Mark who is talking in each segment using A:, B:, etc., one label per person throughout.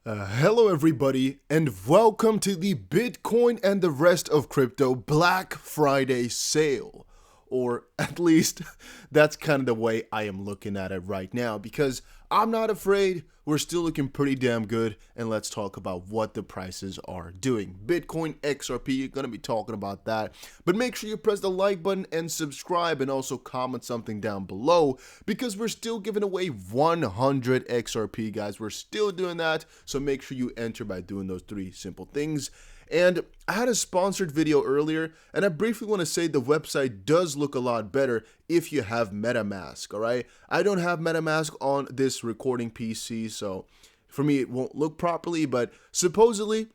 A: Hello everybody, and welcome to the Bitcoin and the rest of crypto Black Friday sale. Or at least that's kind of the way I am looking at it right now, because I'm not afraid. We're still looking pretty damn good, and let's talk about what the prices are doing. Bitcoin, XRP, going to be talking about that. But make sure you press the like button and subscribe, and also comment something down below, because we're still giving away 100 XRP, guys. We're still doing that, so make sure you enter by doing those three simple things. And I had a sponsored video earlier, and I briefly want to say the website does look a lot better if you have MetaMask, all right? I don't have MetaMask on this recording PC, so for me it won't look properly, but supposedly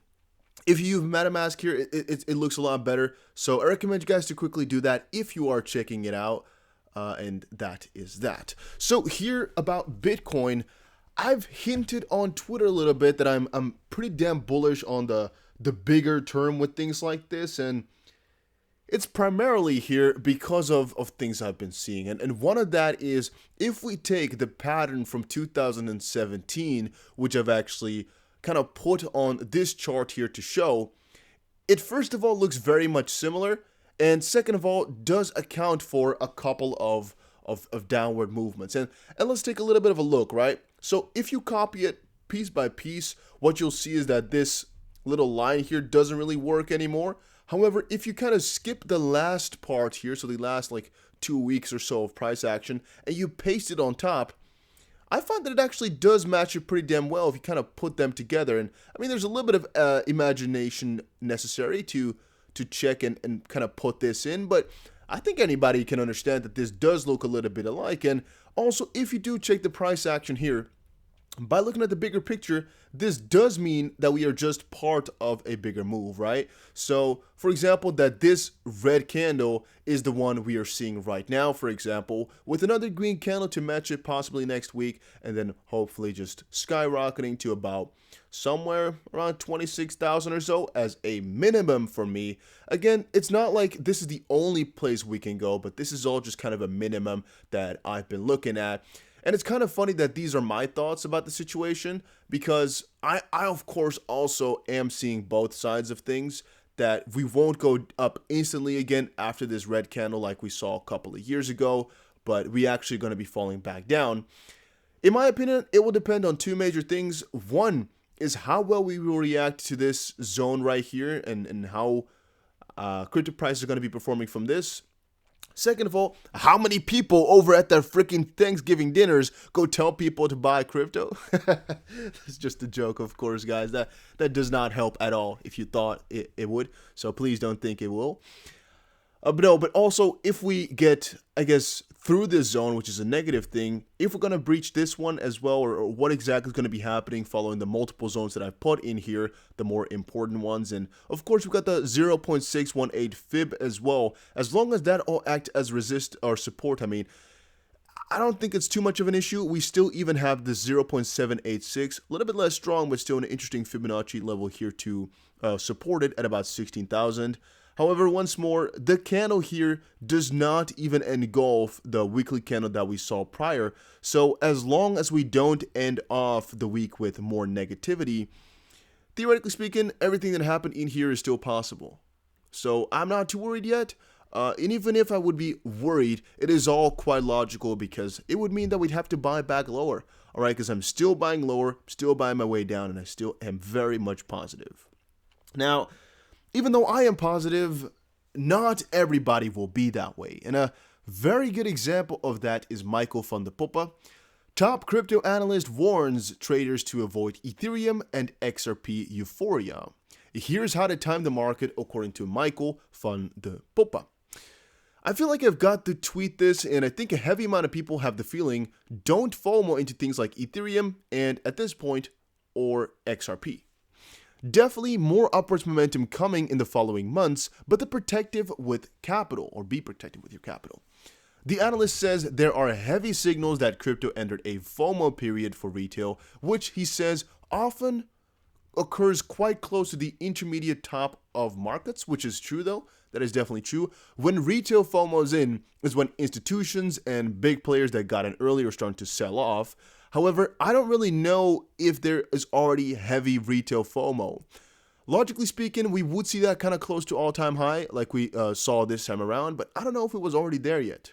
A: if you use MetaMask here, it looks a lot better. So I recommend you guys to quickly do that if you are checking it out, and that is that. So here about Bitcoin, I've hinted on Twitter a little bit that I'm pretty damn bullish on the bigger term with things like this, and it's primarily here because of things I've been seeing, and one of that is if we take the pattern from 2017, which I've actually kind of put on this chart here to show, it first of all looks very much similar, and second of all does account for a couple of downward movements, and let's take a little bit of a look, right? So if you copy it piece by piece, what you'll see is that this little line here doesn't really work anymore. However, if you kind of skip the last part here, so the last like 2 weeks or so of price action, and you paste it on top, I find that it actually does match it pretty damn well if you kind of put them together. And I mean, there's a little bit of imagination necessary to check and kind of put this in, but I think anybody can understand that this does look a little bit alike. And also, if you do check the price action here, by looking at the bigger picture, this does mean that we are just part of a bigger move, right? So, for example, that this red candle is the one we are seeing right now, for example, with another green candle to match it possibly next week, and then hopefully just skyrocketing to about somewhere around 26,000 or so as a minimum for me. Again, it's not like this is the only place we can go, but this is all just kind of a minimum that I've been looking at. And it's kind of funny that these are my thoughts about the situation, because I of course also am seeing both sides of things, that we won't go up instantly again after this red candle like we saw a couple of years ago, but we actually going to be falling back down. In my opinion, it will depend on two major things. One is how well we will react to this zone right here, and how crypto prices are going to be performing from this. Second of all, how many people over at their freaking Thanksgiving dinners go tell people to buy crypto? It's just a joke, of course, guys. That does not help at all if you thought it would. So please don't think it will. But also, if we get, I guess, through this zone, which is a negative thing, if we're going to breach this one as well, or what exactly is going to be happening following the multiple zones that I've put in here, the more important ones. And of course, we've got the 0.618 fib as well. As long as that all act as resist or support, I mean, I don't think it's too much of an issue. We still even have the 0.786, a little bit less strong, but still an interesting Fibonacci level here to support it at about 16,000. However, once more, the candle here does not even engulf the weekly candle that we saw prior. So as long as we don't end off the week with more negativity, theoretically speaking, everything that happened in here is still possible. So I'm not too worried yet. And even if I would be worried, it is all quite logical, because it would mean that we'd have to buy back lower. All right, because I'm still buying lower, still buying my way down, and I still am very much positive. Now, even though I am positive, not everybody will be that way. And a very good example of that is Michael van de Poppe. Top crypto analyst warns traders to avoid Ethereum and XRP euphoria. Here's how to time the market according to Michael van de Poppe. I feel like I've got to tweet this, and I think a heavy amount of people have the feeling, don't FOMO into things like Ethereum and, at this point, or XRP. Definitely more upwards momentum coming in the following months, but be protective with capital. The analyst says there are heavy signals that crypto entered a FOMO period for retail, which he says often occurs quite close to the intermediate top of markets, which is true though. That is definitely true. When retail FOMO is in, is when institutions and big players that got in early are starting to sell off. However, I don't really know if there is already heavy retail FOMO. Logically speaking, we would see that kind of close to all-time high like we saw this time around, but I don't know if it was already there yet.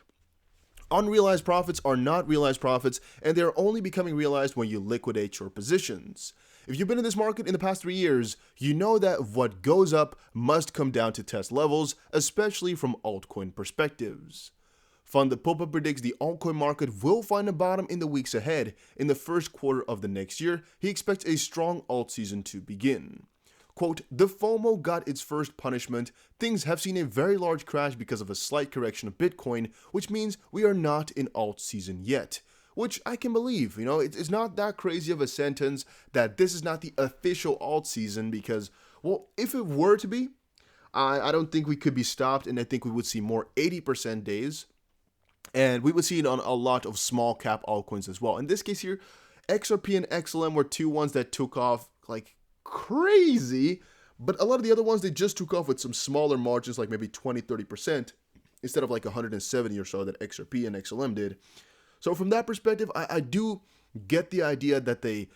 A: Unrealized profits are not realized profits, and they're only becoming realized when you liquidate your positions. If you've been in this market in the past 3 years, you know that what goes up must come down to test levels, especially from altcoin perspectives. Fund the Popa predicts the altcoin market will find a bottom in the weeks ahead. In the first quarter of the next year, he expects a strong alt season to begin. Quote, the FOMO got its first punishment. Things have seen a very large crash because of a slight correction of Bitcoin, which means we are not in alt season yet. Which I can believe, it's not that crazy of a sentence that this is not the official alt season because, well, if it were to be, I don't think we could be stopped, and I think we would see more 80% days. And we would see it on a lot of small cap altcoins as well. In this case here, XRP and XLM were two ones that took off like crazy, but a lot of the other ones, they just took off with some smaller margins, like maybe 20-30% instead of like 170 or so that XRP and XLM did. So from that perspective, I do get the idea that they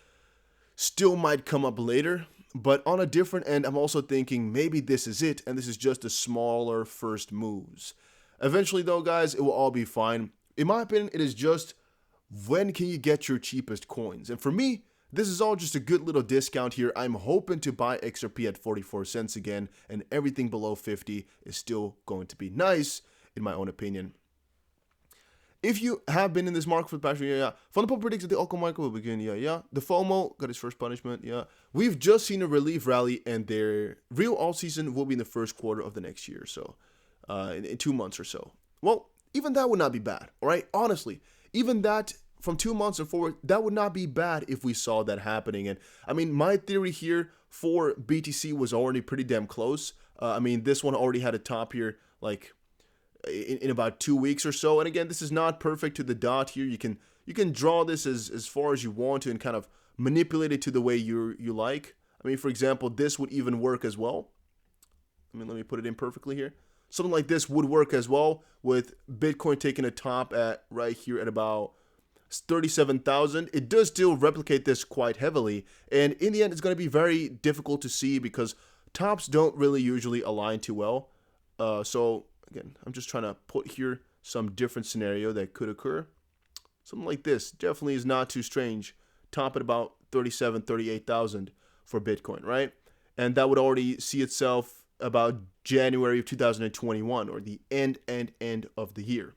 A: still might come up later, but on a different end, I'm also thinking maybe this is it, and this is just the smaller first moves. Eventually though, guys, it will all be fine. In my opinion, it is just when can you get your cheapest coins? And for me, this is all just a good little discount here. I'm hoping to buy XRP at 44 cents again, and everything below 50 is still going to be nice, in my own opinion. If you have been in this market for the past year, Fundamental predicts that the altcoin market will begin, The FOMO got its first punishment, We've just seen a relief rally, and their real alt season will be in the first quarter of the next year, so in 2 months or so. Well, even that would not be bad, all right? Honestly, even that from 2 months and forward, that would not be bad if we saw that happening. And I mean, my theory here for BTC was already pretty damn close. This one already had a top here, like in about 2 weeks or so. And again, this is not perfect to the dot here. You can draw this as far as you want to and kind of manipulate it to the way you like. For example, this would even work as well. Let me put it in perfectly here. Something like this would work as well, with Bitcoin taking a top at right here at about 37,000. It does still replicate this quite heavily, and in the end, it's going to be very difficult to see because tops don't really usually align too well. So again, I'm just trying to put here some different scenario that could occur. Something like this definitely is not too strange. Top at about 38,000 for Bitcoin, right? And that would already see itself about January of 2021, or the end of the year.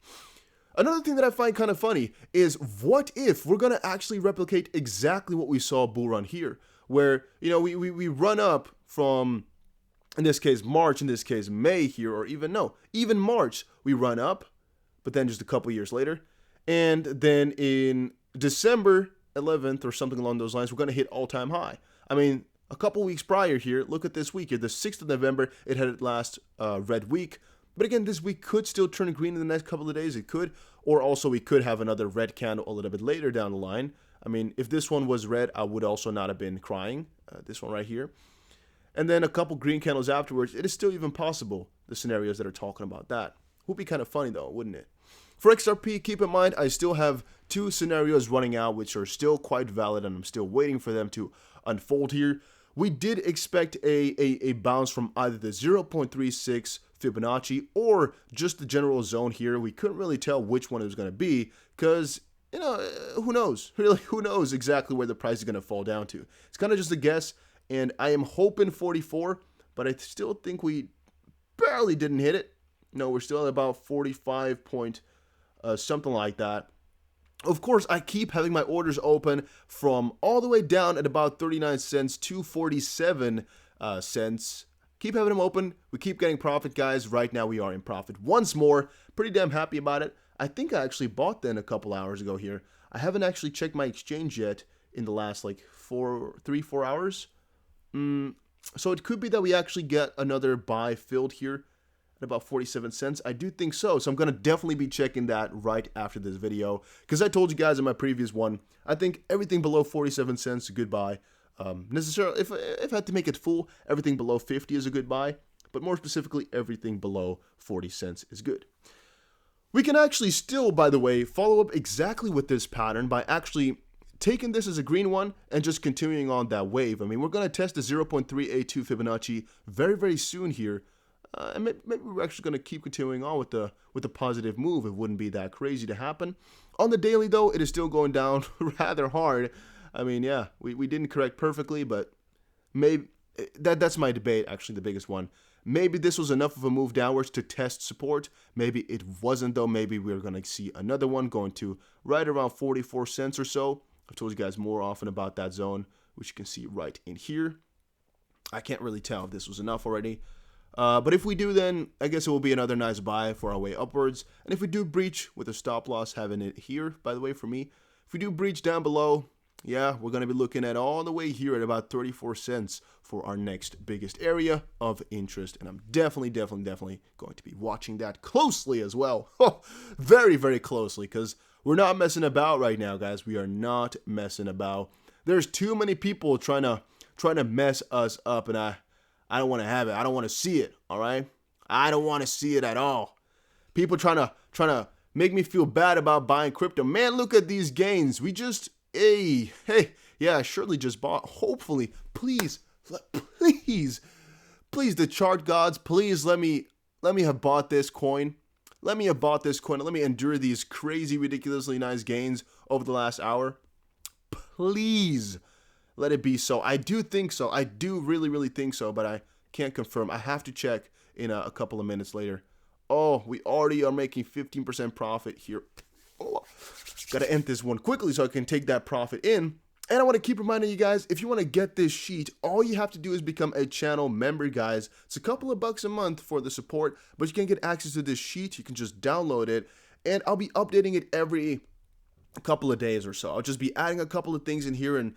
A: Another thing that I find kind of funny is, what if we're going to actually replicate exactly what we saw bull run here, where, we run up from, in this case, March, in this case, May here, or even March, we run up, but then just a couple years later, and then in December 11th or something along those lines, we're going to hit all-time high. A couple weeks prior here, look at this week here, the 6th of November, it had its last red week. But again, this week could still turn green in the next couple of days. It could. Or also we could have another red candle a little bit later down the line. If this one was red, I would also not have been crying. This one right here. And then a couple green candles afterwards. It is still even possible, the scenarios that are talking about that. Would be kind of funny though, wouldn't it? For XRP, keep in mind, I still have 2 scenarios running out, which are still quite valid, and I'm still waiting for them to unfold here. We did expect a bounce from either the 0.36 Fibonacci or just the general zone here. We couldn't really tell which one it was going to be because, who knows? Really, who knows exactly where the price is going to fall down to? It's kind of just a guess, and I am hoping 44, but I still think we barely didn't hit it. No, we're still at about 45 point something like that. Of course, I keep having my orders open from all the way down at about 39 cents to 47 cents. Keep having them open. We keep getting profit, guys. Right now, we are in profit once more. Pretty damn happy about it. I think I actually bought then a couple hours ago here. I haven't actually checked my exchange yet in the last like 4 hours. So it could be that we actually get another buy filled here at about 47 cents. I do think so. So I'm going to definitely be checking that right after this video. Because I told you guys in my previous one, I think everything below 47 cents is a good buy. Necessarily, if I had to make it full, everything below 50 is a good buy. But more specifically, everything below 40 cents is good. We can actually still, by the way, follow up exactly with this pattern by actually taking this as a green one and just continuing on that wave. I mean, we're going to test the 0.382 Fibonacci very, very soon here. And maybe we're actually going to keep continuing on with the positive move. It wouldn't be that crazy to happen. On the daily, though, it is still going down rather hard. I mean, yeah, we didn't correct perfectly, but maybe that's my debate, actually, the biggest one. Maybe this was enough of a move downwards to test support. Maybe it wasn't, though. Maybe we're going to see another one going to right around 44 cents or so. I've told you guys more often about that zone, which you can see right in here. I can't really tell if this was enough already. But if we do, then I guess it will be another nice buy for our way upwards. And if we do breach with a stop loss, having it here, by the way, for me, if we do breach down below, yeah, we're going to be looking at all the way here at about 34 cents for our next biggest area of interest. And I'm definitely going to be watching that closely as well. Very, very closely, because we're not messing about right now, guys. We are not messing about. There's too many people trying to mess us up, and I don't want to have it. I don't want to see it, all right? I don't want to see it at all. People trying to make me feel bad about buying crypto. Man, look at these gains. We just, hey, yeah, I surely just bought. Hopefully, please, the chart gods, please let me have bought this coin. Let me have bought this coin. Let me endure these crazy, ridiculously nice gains over the last hour. Please. Let it be so. I do think so. I do really think so, but I can't confirm. I have to check in a couple of minutes later. Oh, we already are making 15% profit here. Oh, gotta end this one quickly so I can take that profit in. And I want to keep reminding you guys, if you want to get this sheet, all you have to do is become a channel member, guys. It's a couple of bucks a month for the support, but you can get access to this sheet. You can just download it, and I'll be updating it every couple of days or so. I'll just be adding a couple of things in here and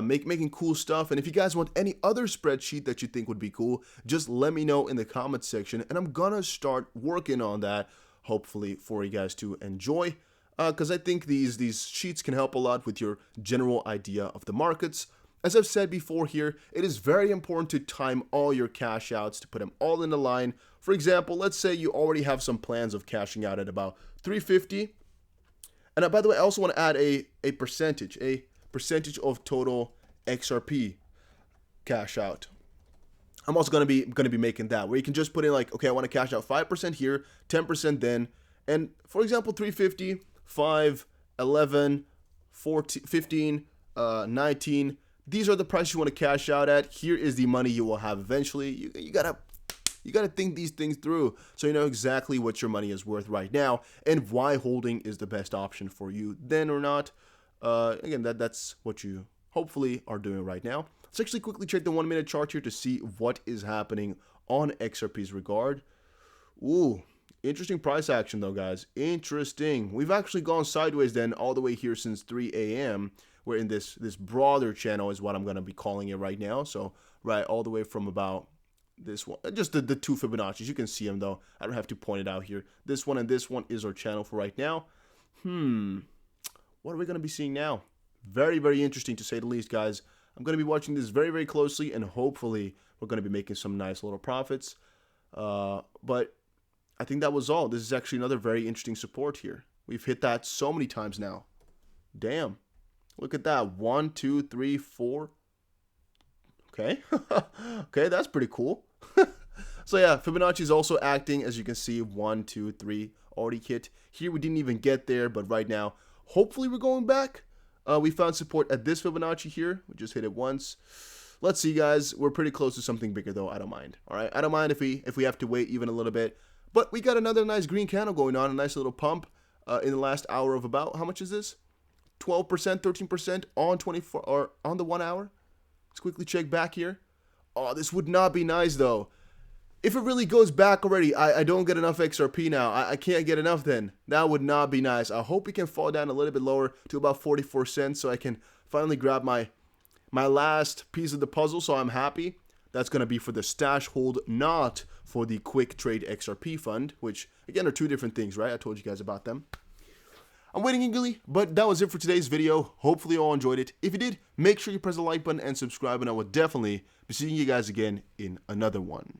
A: making cool stuff. And if you guys want any other spreadsheet that you think would be cool, just let me know in the comments section, and I'm gonna start working on that, hopefully for you guys to enjoy, because I think these sheets can help a lot with your general idea of the markets. As I've said before here, it is very important to time all your cash outs, to put them all in a line. For example, let's say you already have some plans of cashing out at about 350. And by the way, I also want to add a percentage of total XRP cash out. I'm also going to be making that, where you can just put in like, okay, I want to cash out 5% here, 10% then, and for example, 350, 5, 11, 14, 15, 19. These are the prices you want to cash out at. Here is the money you will have eventually. You gotta think these things through so you know exactly what your money is worth right now and why holding is the best option for you then or not. Again, that's what you hopefully are doing right now. Let's actually quickly check the 1 minute chart here to see what is happening on XRP's regard. Ooh, interesting price action though, guys. Interesting. We've actually gone sideways then all the way here since 3 a.m. We're in this broader channel is what I'm going to be calling it right now. So right all the way from about this one, just the two Fibonacci's. You can see them though. I don't have to point it out here. This one and this one is our channel for right now. What are we going to be seeing now? Very, very interesting to say the least, guys. I'm going to be watching this very, very closely, and hopefully we're going to be making some nice little profits. But I think that was all. This is actually another very interesting support here. We've hit that so many times now. Damn. Look at that. 1, 2, 3, 4. Okay. Okay, that's pretty cool. So yeah, Fibonacci is also acting, as you can see, 1, 2, 3 already hit. Here we didn't even get there, but right now, hopefully we're going back. We found support at this Fibonacci here. We just hit it once. Let's see, guys. We're pretty close to something bigger, though. I don't mind. All right, I don't mind if we have to wait even a little bit. But we got another nice green candle going on, a nice little pump in the last hour of about, how much is this? 12%, 13% on 24 or on the 1 hour. Let's quickly check back here. Oh, this would not be nice though. If it really goes back already, I don't get enough XRP now. I can't get enough then. That would not be nice. I hope we can fall down a little bit lower to about 44 cents so I can finally grab my last piece of the puzzle. So I'm happy. That's going to be for the stash hold, not for the quick trade XRP fund, which again are two different things, right? I told you guys about them. I'm waiting eagerly, but that was it for today's video. Hopefully you all enjoyed it. If you did, make sure you press the like button and subscribe, and I will definitely be seeing you guys again in another one.